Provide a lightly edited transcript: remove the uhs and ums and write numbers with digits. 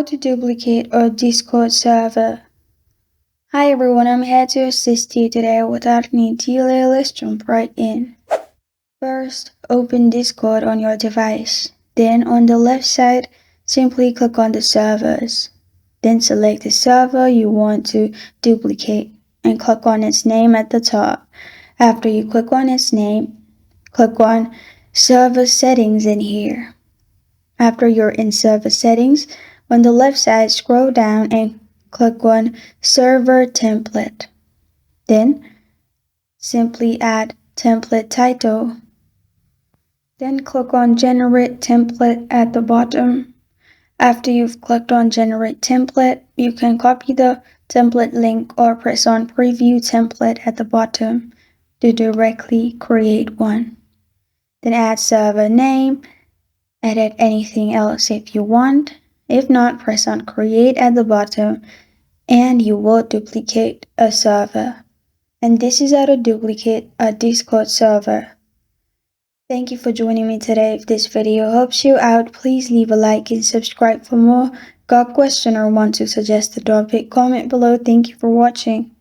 to duplicate a Discord server. Hi everyone, I'm here to assist you today. Without any delay, let's jump right in. First, open Discord on your device. Then on the left side, simply click on the servers. Then select the server you want to duplicate and click on its name at the top. After you click on its name, click on Server Settings in here. After you're in Server Settings, on the left side, scroll down and click on Server Template. Then, simply add Template Title. Then click on Generate Template at the bottom. After you've clicked on Generate Template, you can copy the template link or press on Preview Template at the bottom to directly create one. Then add server name. Edit anything else if you want. If not, press on Create at the bottom and you will duplicate a server. And this is how to duplicate a Discord server. Thank you for joining me today. If this video helps you out, please leave a like and subscribe for more. Got a question or want to suggest a topic? Comment below. Thank you for watching.